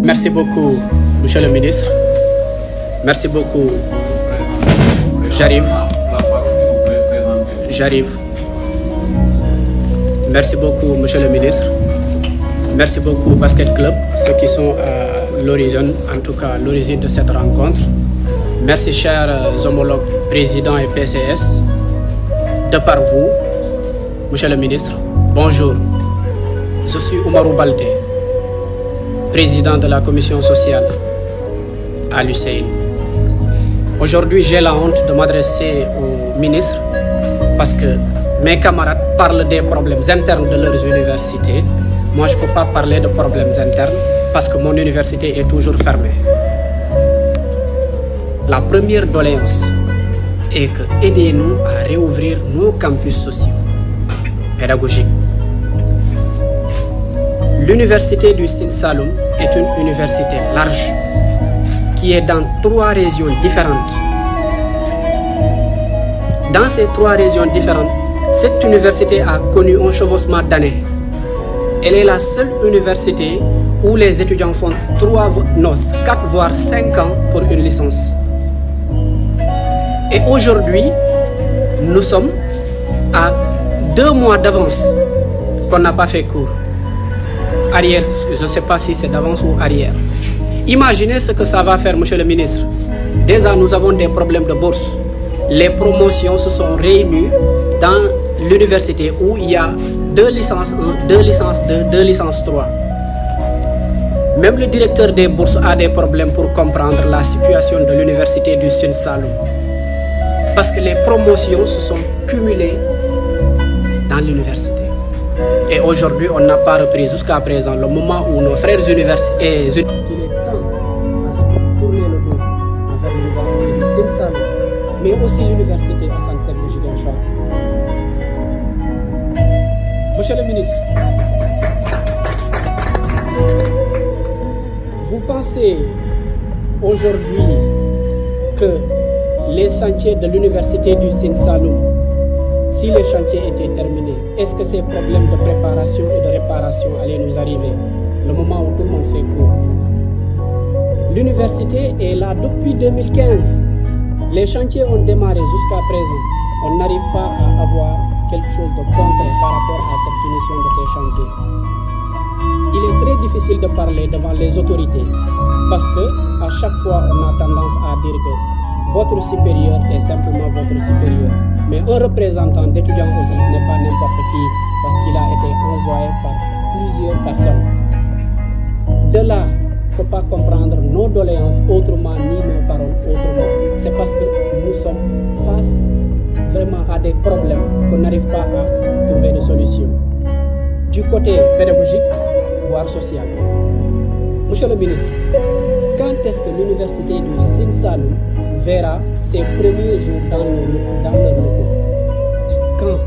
Merci beaucoup, Monsieur le ministre. Merci beaucoup. J'arrive. Merci beaucoup, Monsieur le ministre. Merci beaucoup, Basket Club, ceux qui sont à l'origine, en tout cas l'origine de cette rencontre. Merci, chers homologues présidents et PCS. De par vous, Monsieur le ministre, bonjour. Je suis Oumarou Baldé, président de la commission sociale à l'UCN. Aujourd'hui, j'ai la honte de m'adresser au ministre parce que mes camarades parlent des problèmes internes de leurs universités. Moi, je ne peux pas parler de problèmes internes parce que mon université est toujours fermée. La première doléance est que aidez-nous à réouvrir nos campus sociaux, pédagogiques. L'université du Sine Saloum est une université large qui est dans 3 régions différentes. Dans ces 3 régions différentes, cette université a connu un chevauchement d'années. Elle est la seule université où les étudiants font 4 voire 5 ans pour une licence. Et aujourd'hui, nous sommes à 2 mois d'avance qu'on n'a pas fait cours. Arrière, je ne sais pas si c'est d'avance ou arrière. Imaginez ce que ça va faire, Monsieur le ministre. Déjà, nous avons des problèmes de bourse. Les promotions se sont réunies dans l'université où il y a 2 licences 1, 2 licences 2, 2 licences 3. Même le directeur des bourses a des problèmes pour comprendre la situation de l'université du Sine Saloum. Parce que les promotions se sont cumulées dans l'université. Et aujourd'hui, on n'a pas repris jusqu'à présent le moment où nos frères universitaires il est temps à tourner le dos envers l'université du Sine Saloum, mais aussi l'université Assane Seck de Ziguinchor. Monsieur le ministre, vous pensez aujourd'hui que les chantiers de l'université du Sine Saloum, si les chantiers étaient terminés, est-ce que ces problèmes de préparation et de réparation allaient nous arriver le moment où tout le monde fait cours? L'université est là depuis 2015. Les chantiers ont démarré jusqu'à présent. On n'arrive pas à avoir quelque chose de concret par rapport à cette finition de ces chantiers. Il est très difficile de parler devant les autorités parce que à chaque fois on a tendance à dire que votre supérieur est simplement votre supérieur. Mais un représentant d'étudiants aussi n'est pas n'importe qui parce qu'il a été envoyé par plusieurs personnes. De là, il ne faut pas comprendre nos doléances autrement ni nos paroles autrement. C'est parce que nous sommes face vraiment à des problèmes qu'on n'arrive pas à trouver de solution. Du côté pédagogique, voire social. Monsieur le ministre, quand est-ce que l'université du Sine Saloum verra ses premiers jours dans leurs locaux? Quand?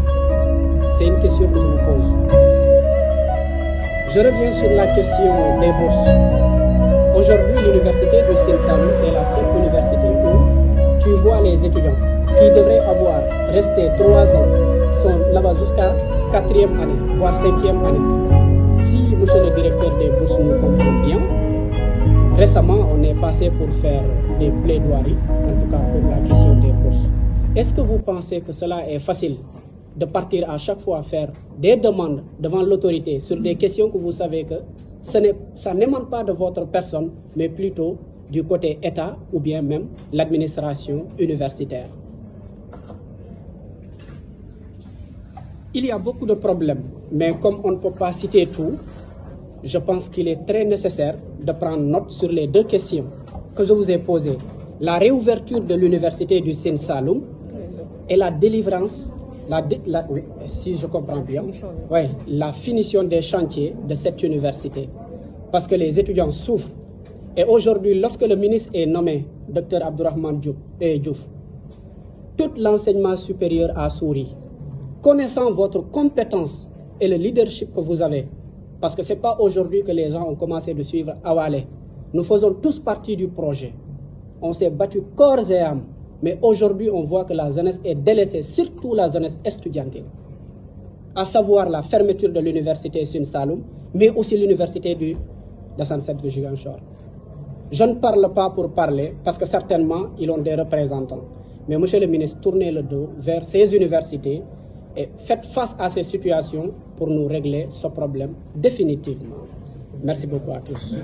C'est une question que je vous pose. Je reviens sur la question des bourses. Aujourd'hui, l'université du Sine Saloum est la seule université où tu vois les étudiants qui devraient avoir resté 3 ans sont là-bas jusqu'à 4e année, voire 5e année. Si monsieur le directeur des bourses nous comprend bien, récemment, on est passé pour faire des plaidoiries, en tout cas pour la question des bourses. Est-ce que vous pensez que cela est facile de partir à chaque fois faire des demandes devant l'autorité sur des questions que vous savez que ça n'émane pas de votre personne, mais plutôt du côté État ou bien même l'administration universitaire? Il y a beaucoup de problèmes, mais comme on ne peut pas citer tout, je pense qu'il est très nécessaire de prendre note sur les 2 questions que je vous ai posées. La réouverture de l'université du Sine Saloum et la délivrance, oui, si je comprends bien, oui, la finition des chantiers de cette université. Parce que les étudiants souffrent. Et aujourd'hui, lorsque le ministre est nommé, Dr Abdourahmane Diouf, tout l'enseignement supérieur a souri. Connaissant votre compétence et le leadership que vous avez, parce que ce n'est pas aujourd'hui que les gens ont commencé de suivre Awalé. Nous faisons tous partie du projet. On s'est battu corps et âme. Mais aujourd'hui, on voit que la jeunesse est délaissée, surtout la jeunesse estudiantine. À savoir la fermeture de l'université Sine Saloum, mais aussi l'université de Sunset de Ziguinchor. Je ne parle pas pour parler, parce que certainement, ils ont des représentants. Mais monsieur le ministre, tournez le dos vers ces universités et faites face à ces situations pour nous régler ce problème définitivement. Merci beaucoup à tous.